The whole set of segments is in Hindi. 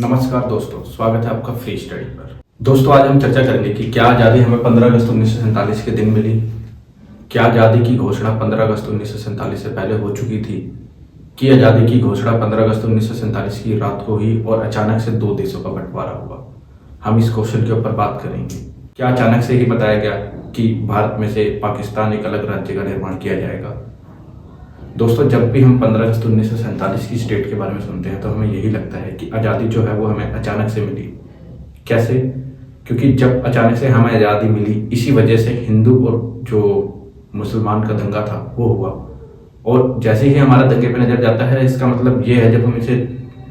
नमस्कार दोस्तों, स्वागत है आपका फ्री स्टडी पर। दोस्तों, आज हम चर्चा करेंगे कि क्या आज़ादी हमें 15 अगस्त 1947 के दिन मिली। क्या आज़ादी की घोषणा 15 अगस्त 1947 से पहले हो चुकी थी कि आज़ादी की घोषणा 15 अगस्त 1947 की रात को हुई और अचानक से दो देशों का बंटवारा हुआ। हम इस क्वेश्चन के ऊपर बात करेंगे। क्या अचानक से ही बताया गया कि भारत में से पाकिस्तान एक अलग राज्य का निर्माण किया जाएगा? दोस्तों, जब भी हम 15 अगस्त 1947 की स्टेट के बारे में सुनते हैं तो हमें यही लगता है कि आज़ादी जो है वो हमें अचानक से मिली। कैसे? क्योंकि जब अचानक से हमें आज़ादी मिली, इसी वजह से हिंदू और जो मुसलमान का दंगा था वो हुआ। और जैसे ही हमारा दंगे पे नज़र जाता है, इसका मतलब ये है, जब हम इसे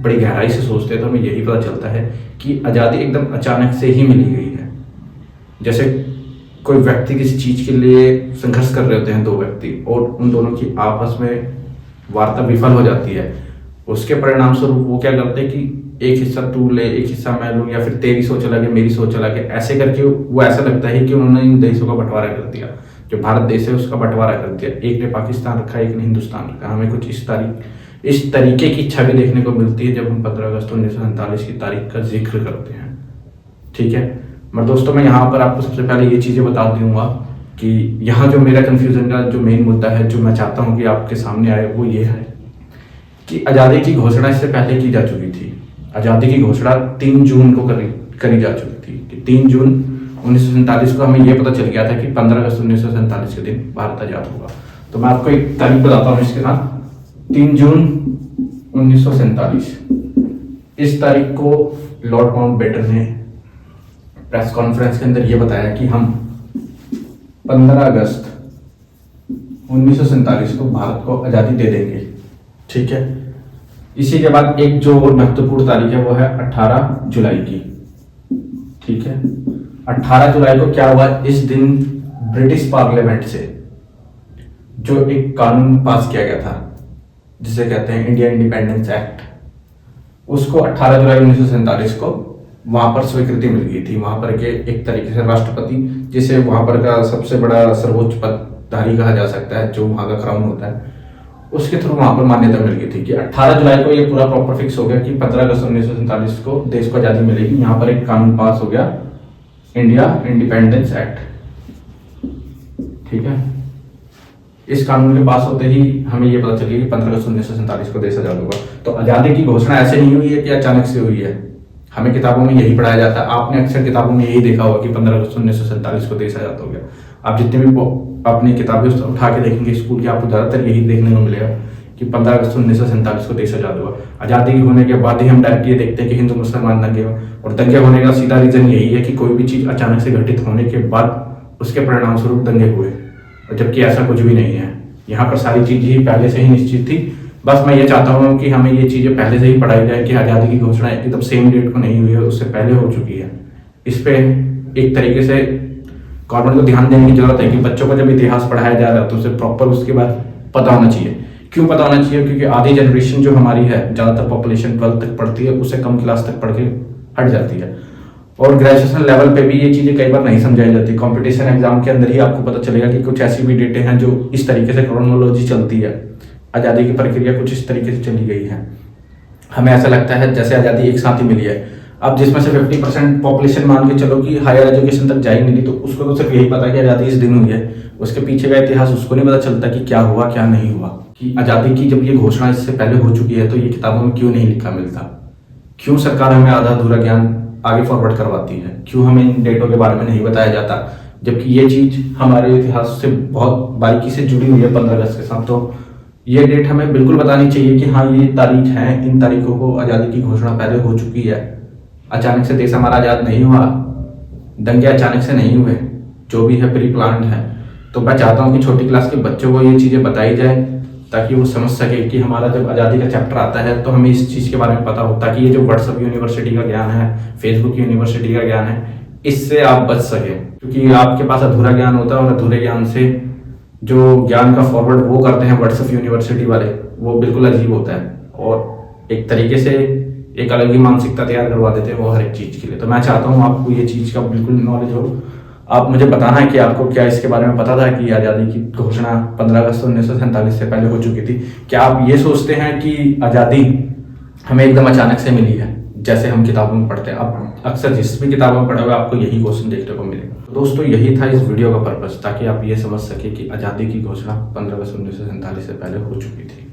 बड़ी गहराई से सोचते हैं तो हमें यही पता चलता है कि आज़ादी एकदम अचानक से ही मिली गई है। जैसे कोई व्यक्ति किसी चीज़ के लिए संघर्ष कर रहे होते हैं, दो व्यक्ति, और उन दोनों की आपस में वार्ता विफल हो जाती है। उसके परिणाम स्वरूप वो क्या करते हैं कि एक हिस्सा तू ले, एक हिस्सा मैं लूँ, या फिर तेरी सोच अलग है मेरी सोच अलग है, ऐसे करके वो ऐसा लगता है कि उन्होंने इन देशों का बंटवारा कर दिया। जो भारत देश है उसका बंटवारा कर दिया, एक ने पाकिस्तान रखा, एक ने हिंदुस्तान रखा। हमें कुछ इस तरीके की छवि देखने को मिलती है जब हम 15 अगस्त 1947 की तारीख का जिक्र करते हैं। ठीक है, मगर दोस्तों, मैं यहाँ पर आपको सबसे पहले ये चीज़ें बता दूंगा कि यहाँ जो मेरा कन्फ्यूज़न का जो मेन मुद्दा है, जो मैं चाहता हूँ कि आपके सामने आए, वो ये है कि आज़ादी की घोषणा इससे पहले की जा चुकी थी। आज़ादी की घोषणा 3 जून को करी जा चुकी थी कि 3 जून 1947 को हमें यह पता चल गया था कि 15 अगस्त 1947 के दिन भारत आज़ाद होगा। तो मैं आपको एक तारीख बताता हूँ इसके साथ। 3 जून 1947, इस तारीख को लॉर्ड माउंटबेटन ने प्रेस कॉन्फ्रेंस के अंदर यह बताया कि हम 15 अगस्त 1947 को भारत को आज़ादी दे देंगे। ठीक है, इसी के बाद एक जो महत्वपूर्ण तारीख है वो है 18 जुलाई की। ठीक है, 18 जुलाई को क्या हुआ? इस दिन ब्रिटिश पार्लियामेंट से जो एक कानून पास किया गया था, जिसे कहते हैं इंडिया इंडिपेंडेंस एक्ट, उसको 18 जुलाई 1947 को वहां पर स्वीकृति मिल गई थी। वहां पर के एक तरीके से राष्ट्रपति, जिसे वहां पर का सबसे बड़ा सर्वोच्च पदधारी कहा जा सकता है, जो वहां का क्राउन होता है, उसके थ्रू वहां पर मान्यता मिल गई थी कि 18 जुलाई को ये पूरा प्रॉपर फिक्स हो गया कि 15 अगस्त 1947 को देश को आज़ादी मिलेगी। यहाँ पर एक कानून पास हो गया, इंडिया इंडिपेंडेंस एक्ट। ठीक है, इस कानून के पास होते ही हमें ये पता चल गया कि 15 अगस्त 1947 को देश आज़ाद होगा। तो आज़ादी की घोषणा ऐसे नहीं हुई है कि अचानक से हुई है। हमें किताबों में यही पढ़ाया जाता है। आपने अक्सर किताबों में यही देखा होगा कि 15 अगस्त 1947 को देश आज़ाद हो गया। आप जितने भी अपनी किताबें उठा के देखेंगे स्कूल की, आपको ज़्यादातर यही देखने को मिलेगा कि 15 अगस्त 1947 को देश आज़ाद हुआ। आज़ादी होने के बाद ही हम डायरेक्ट ये देखते हैं कि हिंदू मुसलमान दंगे हुए, और दंगे होने का सीधा रीज़न यही है कि कोई भी चीज़ अचानक से घटित होने के बाद उसके परिणाम स्वरूप दंगे हुए, और जबकि ऐसा कुछ भी नहीं है। यहाँ पर सारी चीज़ ही पहले से ही निश्चित थी। बस मैं ये चाहता हूँ कि हमें ये चीज़ें पहले से ही पढ़ाई जाए कि आज़ादी की घोषणा एकदम सेम डेट को नहीं हुई है, उससे पहले हो चुकी है। इस पे एक तरीके से गवर्नमेंट को ध्यान देने की जरूरत है कि बच्चों को जब इतिहास पढ़ाया जा रहा है तो उसे प्रॉपर उसके बाद पता होना चाहिए। क्यों पता होना चाहिए? क्योंकि आधी जनरेशन जो हमारी है, ज़्यादातर पॉपुलेशन 12 तक पढ़ती है, उससे कम क्लास तक पढ़ के हट जाती है। और ग्रेजुएशन लेवल पे भी ये चीज़ें कई बार नहीं समझाई जाती। कंपटीशन एग्जाम के अंदर ही आपको पता चलेगा कि कुछ ऐसी भी डेटें हैं जो इस तरीके से क्रोनोलॉजी चलती है। आज़ादी की प्रक्रिया कुछ इस तरीके से चली गई है। हमें ऐसा लगता है जैसे आज़ादी एक साथ ही मिली है। अब जिसमें से 50% पॉपुलेशन मान के चलो कि हायर एजुकेशन तक जा ही नहीं रही, तो उसको तो सिर्फ यही पता है कि आज़ादी इस दिन हुई है। उसके पीछे का इतिहास उसको नहीं पता चलता कि क्या हुआ क्या नहीं हुआ। कि आज़ादी की जब ये घोषणा इससे पहले हो चुकी है तो ये किताबों में क्यों नहीं लिखा मिलता? क्यों सरकार हमें आधा अधूरा ज्ञान आगे फॉरवर्ड करवाती है? क्यों हमें इन डेटों के बारे में नहीं बताया जाता, जबकि ये चीज़ हमारे इतिहास से बहुत बारीकी से जुड़ी हुई है 15 अगस्त के साथ। तो ये डेट हमें बिल्कुल बतानी चाहिए कि हाँ, ये तारीख है, इन तारीखों को आज़ादी की घोषणा पहले हो चुकी है। अचानक से देश हमारा आज़ाद नहीं हुआ, दंगे अचानक से नहीं हुए, जो भी है प्री प्लान्ड है। तो मैं चाहता हूँ कि छोटी क्लास के बच्चों को ये चीज़ें बताई जाए ताकि वो समझ सके कि हमारा जब आज़ादी का चैप्टर आता है तो हमें इस चीज़ के बारे में पता हो, ताकि ये जो व्हाट्सएप यूनिवर्सिटी का ज्ञान है, फेसबुक यूनिवर्सिटी का ज्ञान है, इससे आप बच सके। क्योंकि आपके पास अधूरा ज्ञान होता है और अधूरे ज्ञान से जो ज्ञान का फॉरवर्ड वो करते हैं व्हाट्सएप यूनिवर्सिटी वाले, वो बिल्कुल अजीब होता है और एक तरीके से एक अलग ही मानसिकता तैयार करवा देते हैं वो हर एक चीज़ के लिए। तो मैं चाहता हूँ आपको ये चीज़ का बिल्कुल नॉलेज हो। आप मुझे बताना है कि आपको क्या इसके बारे में पता था कि आज़ादी की घोषणा 15 अगस्त 1947 से पहले हो चुकी थी। क्या आप ये सोचते हैं कि आज़ादी हमें एकदम अचानक से मिली है, जैसे हम किताबों में पढ़ते हैं। अब अक्सर जिस भी किताबों में पढ़ा हुआ आपको यही क्वेश्चन देखने को मिलेगा। तो दोस्तों यही था इस वीडियो का पर्पस, ताकि आप ये समझ सके कि आज़ादी की घोषणा 15 अगस्त 1947 से पहले हो चुकी थी।